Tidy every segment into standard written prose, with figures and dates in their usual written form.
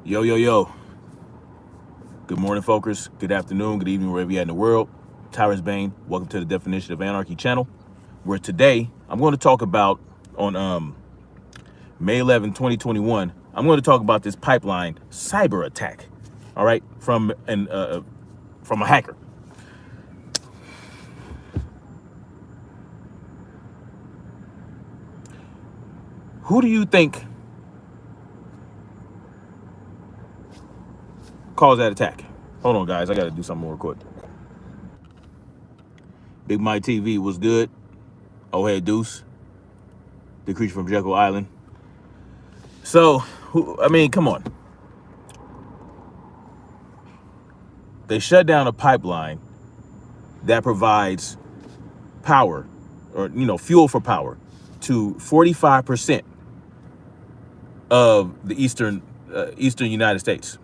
Yo, yo, yo. Good morning, folks. Good afternoon, good evening, wherever you're at in the world. Tyrus Bane, welcome to the Definition of Anarchy channel, where today I'm going to talk about, on May 11, 2021, I'm going to talk about this pipeline cyber attack, all right, from a hacker. Who do you think caused that attack? Hold on, guys. I got to do something more quick. Big Mike TV was good. Oh, hey, Deuce, the creature from Jekyll Island. So, come on. They shut down a pipeline that provides power, or fuel for power, to 45% of the eastern United States.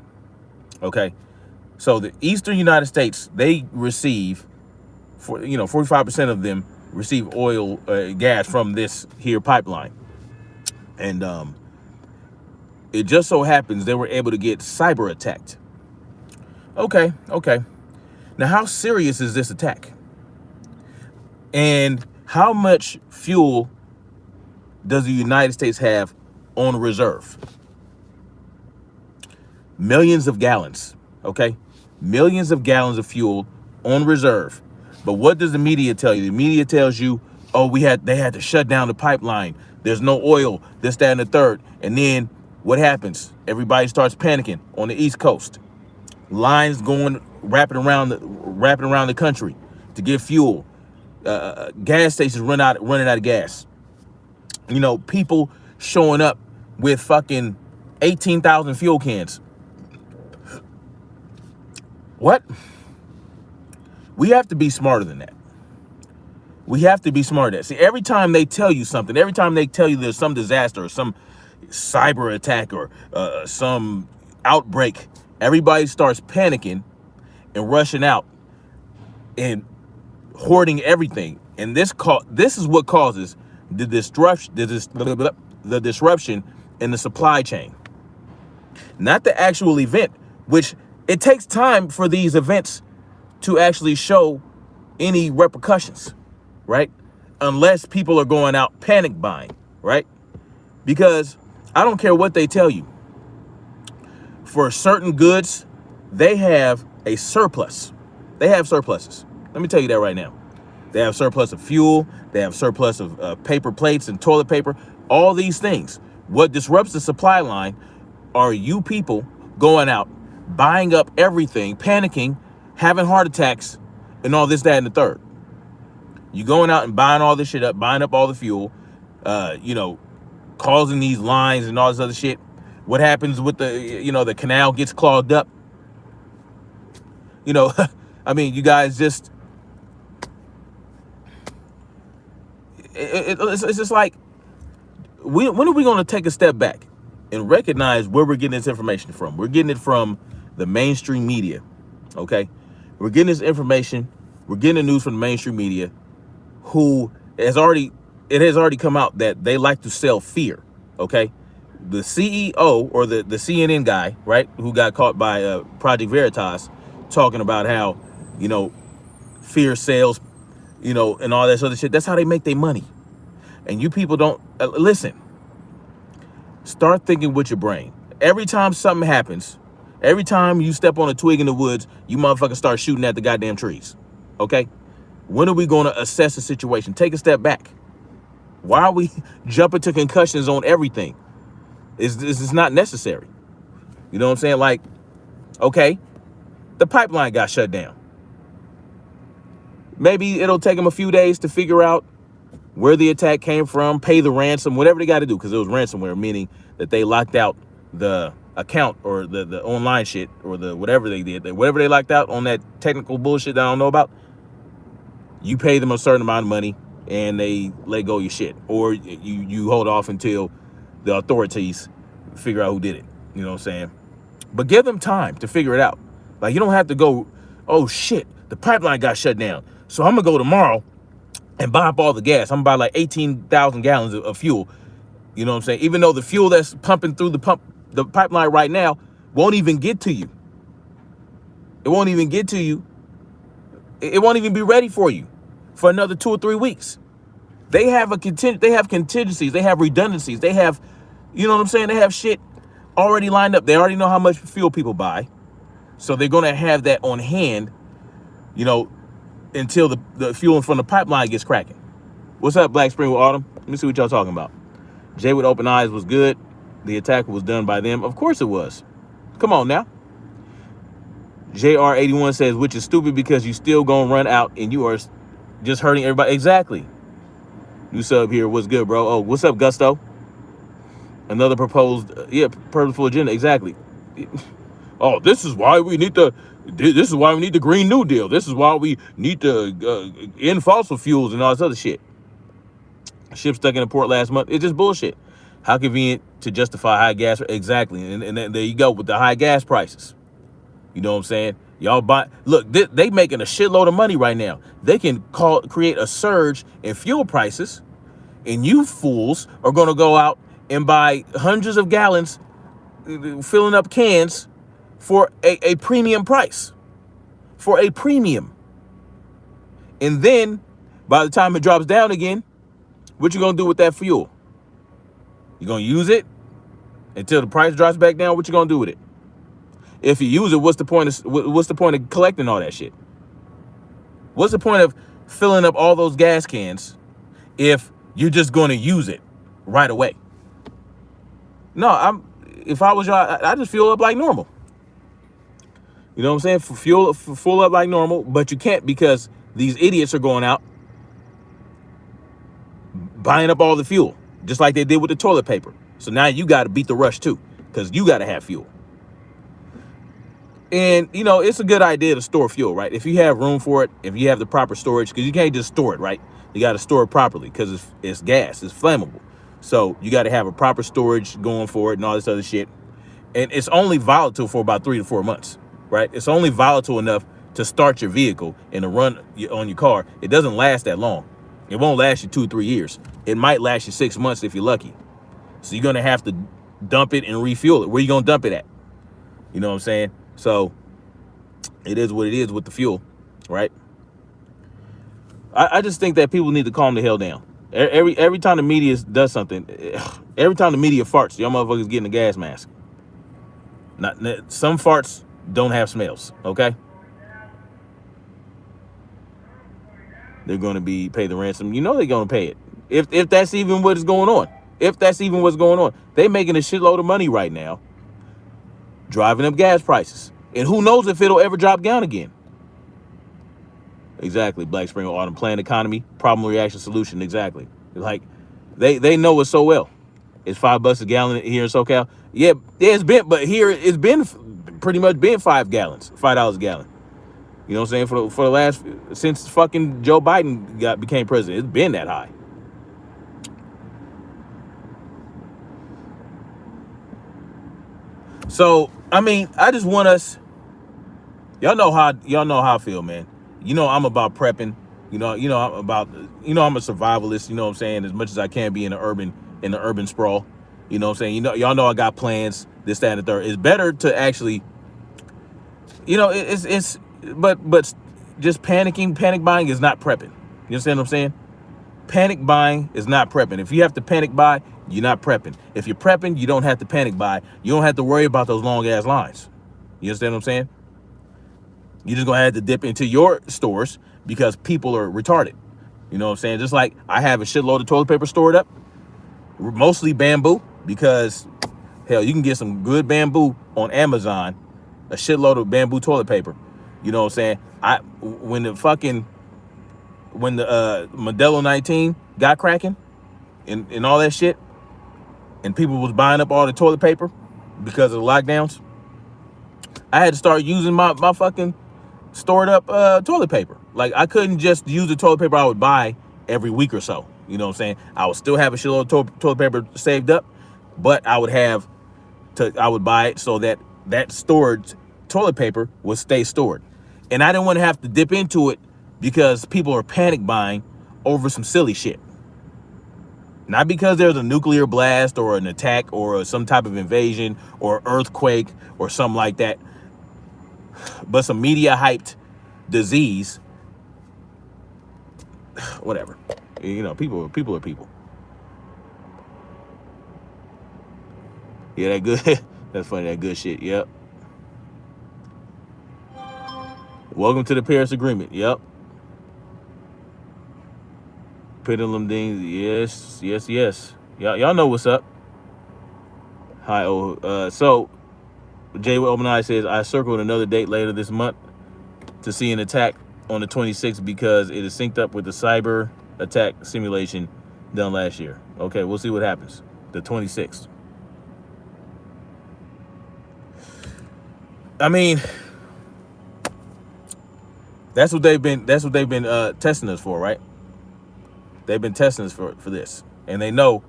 Okay, so the eastern United States, they receive 45% of them receive oil, gas from this here pipeline, and it just so happens they were able to get cyber attacked. Okay. Now, how serious is this attack? And how much fuel does the United States have on reserve? Millions of gallons, okay? Millions of gallons of fuel on reserve. But what does the media tell you? The media tells you, oh, they had to shut down the pipeline. There's no oil, this, that, and the third. And then what happens? Everybody starts panicking on the East Coast. Lines going wrapping around the country to get fuel. Gas stations running out of gas. People showing up with fucking 18,000 fuel cans. What? We have to be smarter than that. We have to be smarter than that. See, every time they tell you something, every time they tell you there's some disaster or some cyber attack or some outbreak, everybody starts panicking and rushing out and hoarding everything. And this is what causes the disruption in the supply chain. Not the actual event, which it takes time for these events to actually show any repercussions, right? Unless people are going out panic buying, right? Because I don't care what they tell you. For certain goods, they have a surplus. They have surpluses. Let me tell you that right now. They have surplus of fuel. They have surplus of paper plates and toilet paper. All these things. What disrupts the supply line are you people going out, buying up everything, panicking, having heart attacks, and all this, that, and the third. You going out and buying all this shit up, buying up all the fuel, causing these lines and all this other shit. What happens with the canal gets clogged up? You guys just, it's just like, when are we going to take a step back and recognize where we're getting this information from? We're getting it from the mainstream media, okay? We're getting this information, we're getting the news from the mainstream media, it has already come out that they like to sell fear, okay? The CEO or the CNN guy, right, who got caught by Project Veritas, talking about how, fear sells, and all that other shit. That's how they make their money. And you people don't listen. Start thinking with your brain. Every time something happens, every time you step on a twig in the woods, you motherfuckers start shooting at the goddamn trees. Okay? When are we going to assess the situation? Take a step back. Why are we jumping to concussions on everything? This is not necessary. You know what I'm saying? Like, okay, the pipeline got shut down. Maybe it'll take them a few days to figure out where the attack came from, pay the ransom, whatever they got to do, because it was ransomware, meaning that they locked out the account or the online shit or the whatever they did. Whatever they locked out on that technical bullshit that I don't know about, you pay them a certain amount of money and they let go of your shit. Or you hold off until the authorities figure out who did it. You know what I'm saying? But give them time to figure it out. Like, you don't have to go, oh shit, the pipeline got shut down, so I'm gonna go tomorrow and buy up all the gas. I'm gonna buy like 18,000 gallons of fuel. You know what I'm saying? Even though the fuel that's pumping through the pipeline right now won't even get to you. It won't even get to you. It won't even be ready for you for another 2 or 3 weeks. They have contingencies, they have redundancies, they have, you know what I'm saying? They have shit already lined up. They already know how much fuel people buy. So they're gonna have that on hand, you know, until the fuel from the pipeline gets cracking. What's up, Black Spring with Autumn? Let me see what y'all talking about. Jay with open eyes was good. The attack was done by them. Of course it was. Come on now. JR81 says, which is stupid because you still gonna run out and you are just hurting everybody. Exactly. New sub here. What's good, bro? Oh, what's up, Gusto? Another proposed, purposeful agenda. Exactly. Oh, this is why we need the Green New Deal. This is why we need to end fossil fuels and all this other shit. Ship stuck in the port last month. It's just bullshit. How convenient to justify high gas. Exactly. And there you go with the high gas prices. You know what I'm saying? Y'all buy. Look, they making a shitload of money right now. They can create a surge in fuel prices, and you fools are going to go out and buy hundreds of gallons, filling up cans for a premium price. For a premium. And then, by the time it drops down again, what you going to do with that fuel? You going to use it until the price drops back down? What you going to do with it? If you use it, what's the point of collecting all that shit? What's the point of filling up all those gas cans if you're just going to use it right away? No, if I was y'all, I just fuel up like normal. You know what I'm saying? Full up like normal, but you can't because these idiots are going out buying up all the fuel, just like they did with the toilet paper. So now you got to beat the rush too, because you got to have fuel. And, you know, it's a good idea to store fuel, right? If you have room for it, if you have the proper storage, because you can't just store it, right? You got to store it properly because it's gas, it's flammable. So you got to have a proper storage going for it and all this other shit. And it's only volatile for about 3 to 4 months, right? It's only volatile enough to start your vehicle and to run on your car. It doesn't last that long. It won't last you 2 or 3 years. It might last you 6 months if you're lucky. So you're going to have to dump it and refuel it. Where you going to dump it at? You know what I'm saying? So it is what it is with the fuel, right? I just think that people need to calm the hell down. Every time the media does something, every time the media farts, y'all motherfuckers getting a gas mask. Some farts don't have smells, okay? They're going to pay the ransom. You know they're going to pay it. If that's even what is going on. If that's even what's going on. They're making a shitload of money right now, driving up gas prices. And who knows if it'll ever drop down again. Exactly. Black Spring or Autumn. Planned economy, problem, reaction, solution. Exactly. Like, they know it so well. It's $5 a gallon here in SoCal. Yeah, it's been, but here it's been pretty much been $5 a gallon. You know what I'm saying? For the last, since fucking Joe Biden became president, it's been that high. So, I mean, I just want us, y'all know how I feel, man. You know, I'm about prepping. I'm a survivalist, you know what I'm saying, as much as I can be in the urban sprawl. You know what I'm saying? Y'all know I got plans, this, that, and the third. It's better to actually, but just panic buying is not prepping. You understand what I'm saying? Panic buying is not prepping. If you have to panic buy, you're not prepping. If you're prepping, you don't have to panic buy. You don't have to worry about those long ass lines. You understand what I'm saying? You're just gonna have to dip into your stores because people are retarded. You know what I'm saying? Just like I have a shitload of toilet paper stored up, mostly bamboo, because hell, you can get some good bamboo on Amazon, a shitload of bamboo toilet paper. You know what I'm saying? When the Modelo 19 got cracking and all that shit, and people was buying up all the toilet paper because of the lockdowns, I had to start using my fucking stored up toilet paper. Like, I couldn't just use the toilet paper I would buy every week or so. You know what I'm saying? I would still have a shitload of toilet paper saved up, but I would buy it so that stored toilet paper would stay stored. And I didn't want to have to dip into it because people are panic buying over some silly shit. Not because there's a nuclear blast or an attack or some type of invasion or earthquake or something like that, but some media hyped disease. Whatever. People are people. Yeah, that good. That's funny. That good shit. Yep. Welcome to the Paris Agreement. Yep. Pendulum dings. Yes, yes, yes. Y'all know what's up. Hi. So Jay Omanai says I circled another date later this month to see an attack on the 26th because it is synced up with the cyber attack simulation done last year. Okay, we'll see what happens. The 26th. I mean, that's what they've been testing us for, right? They've been testing us for this, and they know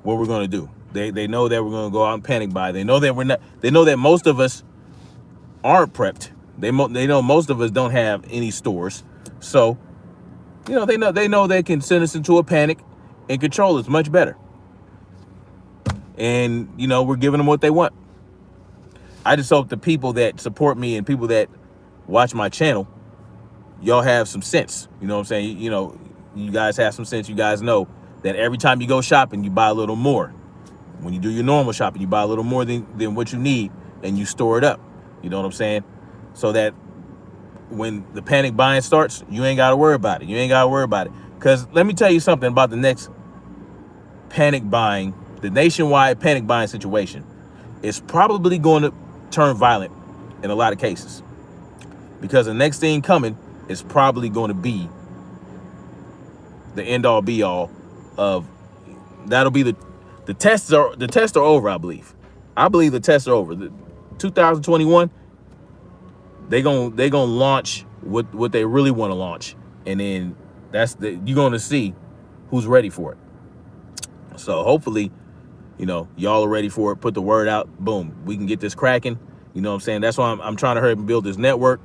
what we're going to do. They know that we're going to go out and panic buy. They know that we're not. They know that most of us aren't prepped. They know most of us don't have any stores, so they know they can send us into a panic and control us much better. And we're giving them what they want. I just hope the people that support me and people that watch my channel, y'all have some sense. You know what I'm saying? You guys have some sense. You guys know that every time you go shopping, you buy a little more. When you do your normal shopping, you buy a little more than what you need, and you store it up. You know what I'm saying? So that when the panic buying starts, you ain't got to worry about it. Because let me tell you something about the next panic buying, the nationwide panic buying situation is probably going to turn violent in a lot of cases. Because the next thing coming is probably going to be the end all be all of, that'll be the tests are over. I believe the tests are over. 2021, they gonna launch what they really want to launch, and then you're gonna see who's ready for it. So hopefully, y'all are ready for it. Put the word out. Boom, we can get this cracking. You know what I'm saying? That's why I'm trying to hurry up and build this network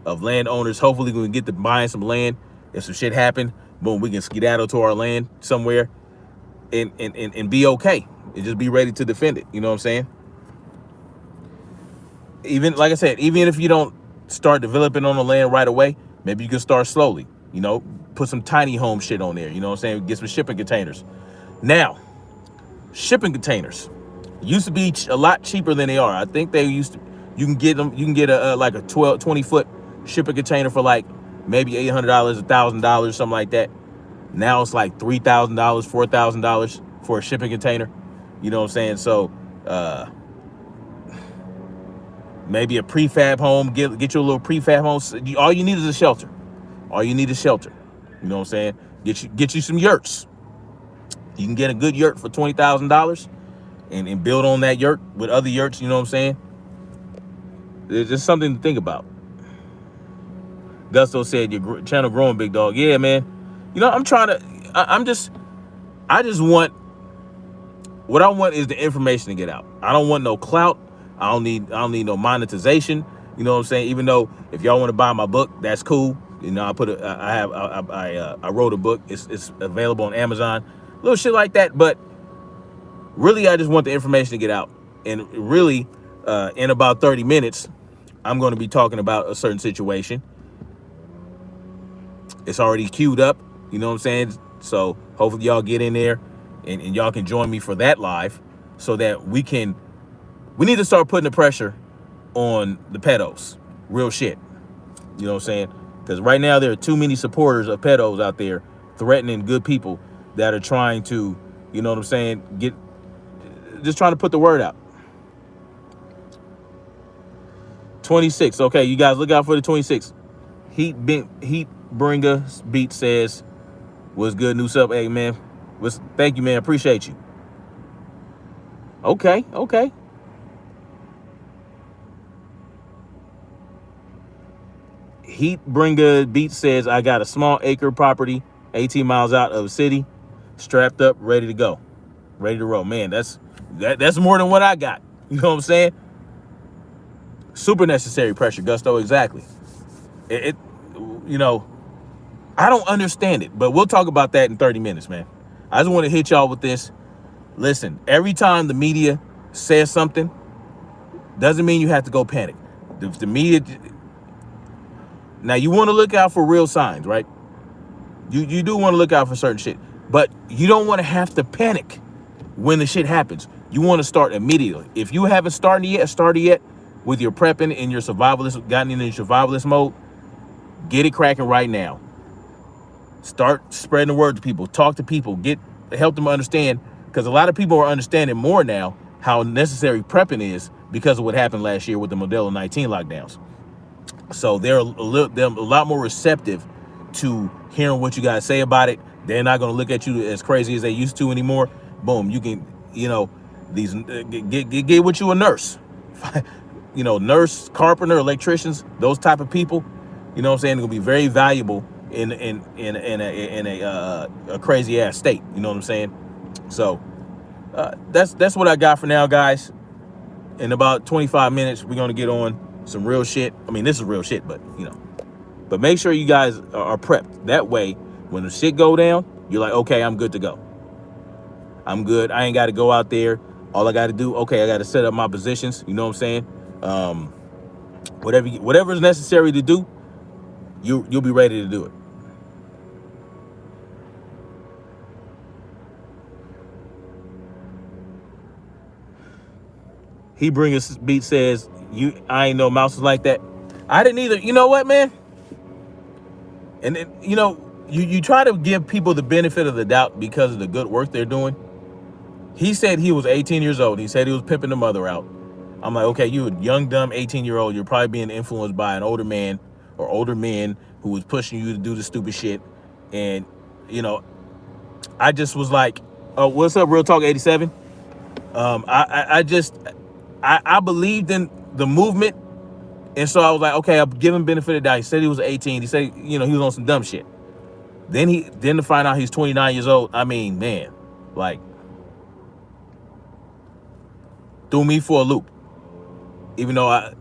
of landowners. Hopefully we can get to buying some land. If some shit happen, boom, we can skedaddle to our land somewhere and be okay. And just be ready to defend it. You know what I'm saying? Even, like I said, even if you don't start developing on the land right away, maybe you can start slowly. Put some tiny home shit on there. You know what I'm saying? Get some shipping containers. Now, shipping containers used to be a lot cheaper than they are. I think they used to, you can get a like a 20 foot shipping container for like maybe $800, $1,000, something like that. Now it's like $3,000, $4,000 for a shipping container. You know what I'm saying? So maybe a prefab home, get you a little prefab home. All you need is a shelter. You know what I'm saying? Get you some yurts. You can get a good yurt for $20,000 and build on that yurt with other yurts. You know what I'm saying? There's just something to think about. Gusto said your channel growing, big dog. Yeah, man. I'm trying to. I just want. What I want is the information to get out. I don't want no clout. I don't need no monetization. You know what I'm saying? Even though if y'all want to buy my book, that's cool. I wrote a book. It's available on Amazon. Little shit like that. But really, I just want the information to get out. And really, in about 30 minutes, I'm going to be talking about a certain situation. It's already queued up. You know what I'm saying? So hopefully y'all get in there and y'all can join me for that live so that we need to start putting the pressure on the pedos. Real shit. You know what I'm saying? Because right now there are too many supporters of pedos out there threatening good people that are trying to, you know what I'm saying, just trying to put the word out. 26. Okay, you guys look out for the 26. Heat Bringer Beat says, what's good, new sub? Hey, man. Thank you, man. Appreciate you. Okay. Heat Bringer Beat says, I got a small acre property 18 miles out of the city, strapped up, ready to go. Ready to roll. Man, that's more than what I got. You know what I'm saying? Super necessary pressure, Gusto. Exactly. I don't understand it, but we'll talk about that in 30 minutes, man. I just want to hit y'all with this. Listen, every time the media says something, doesn't mean you have to go panic. The media, now you want to look out for real signs, right? You do want to look out for certain shit, but you don't want to have to panic when the shit happens. You want to start immediately. If you haven't started yet with your prepping and your survivalist, gotten into your survivalist mode, get it cracking right now. Start spreading the word to people. Talk to people. Help them understand, because a lot of people are understanding more now how necessary prepping is because of what happened last year with the Modelo 19 lockdowns. So they're a lot more receptive to hearing what you guys say about it. They're not going to look at you as crazy as they used to anymore. Boom, you can, these get with you a nurse, nurse, carpenter, electricians, those type of people. You know what I'm saying? They're gonna be very valuable in a crazy ass state. You know what I'm saying? So that's what I got for now, guys. In about 25 minutes, we're gonna get on some real shit. I mean, this is real shit, but but make sure you guys are prepped. That way, when the shit go down, you're like, okay, I'm good to go. I'm good. I ain't got to go out there. All I got to do, okay, I got to set up my positions. You know what I'm saying? Whatever is necessary to do, you'll be ready to do it. He bring us beat says, I ain't know mouse was like that. I didn't either. You know what, man? And then, you try to give people the benefit of the doubt because of the good work they're doing. He said he was 18 years old. He said he was pimping the mother out. I'm like, okay, you a young, dumb 18-year-old. You're probably being influenced by an older man or older men who was pushing you to do the stupid shit. And, I just was like, oh, what's up, Real Talk 87? I believed in the movement. And so I was like, okay, I'll give him benefit of the doubt. He said he was 18. He said, he was on some dumb shit. Then to find out he's 29 years old. I mean, man, like, threw me for a loop. Even though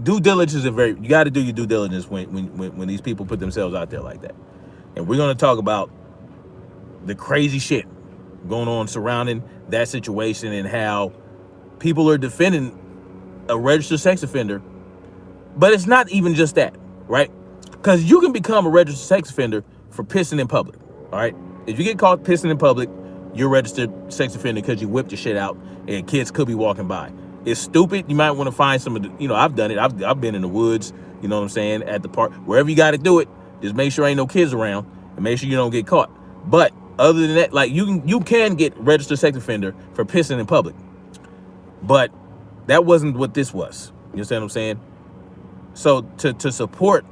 due diligence is you got to do your due diligence when these people put themselves out there like that. And we're going to talk about the crazy shit going on surrounding that situation and how people are defending a registered sex offender. But it's not even just that, right? Because you can become a registered sex offender for pissing in public, all right? If you get caught pissing in public, you're a registered sex offender because you whipped your shit out and kids could be walking by. It's stupid. You might want to find some of the, I've done it. I've been in the woods, you know what I'm saying, at the park, wherever you got to do it. Just make sure ain't no kids around and make sure you don't get caught. But other than that, like you can get registered sex offender for pissing in public. But that wasn't what this was. You understand what I'm saying? So to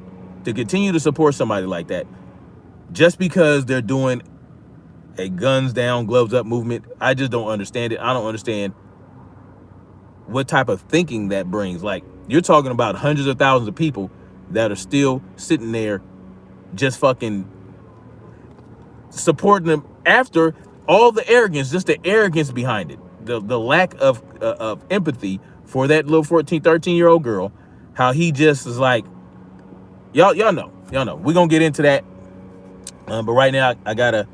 continue to support somebody like that, just because they're doing a guns down, gloves up movement, I just don't understand it. I don't understand what type of thinking that brings. Like, you're talking about hundreds of thousands of people that are still sitting there just fucking supporting them after all the arrogance, just the arrogance behind it, the lack of empathy for that little 14, 13-year-old girl, how he just is like, y'all know. We're going to get into that. But right now, I got to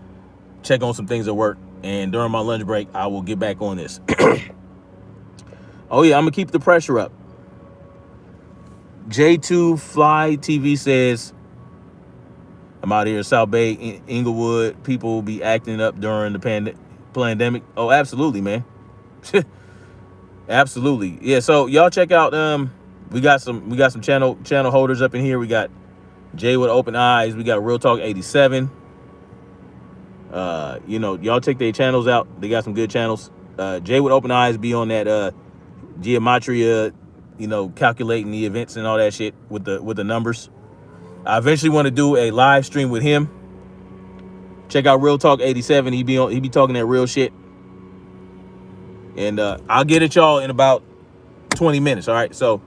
check on some things at work. And during my lunch break, I will get back on this. Oh, yeah, I'm going to keep the pressure up. J2 Fly TV says, I'm out here in South Bay, Inglewood. People will be acting up during the pandemic. Oh, absolutely, man. Absolutely. Yeah, so y'all check out, we got some channel holders up in here. We got Jay with Open Eyes. We got Real Talk 87. Y'all check their channels out. They got some good channels. Jay with Open Eyes be on that geometria, calculating the events and all that shit with the numbers. I eventually want to do a live stream with him. Check out Real Talk 87. He be talking that real shit. And I'll get at y'all in about 20 minutes. All right, so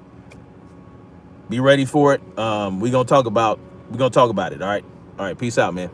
be ready for it. We're gonna talk about it. All right, peace out, man.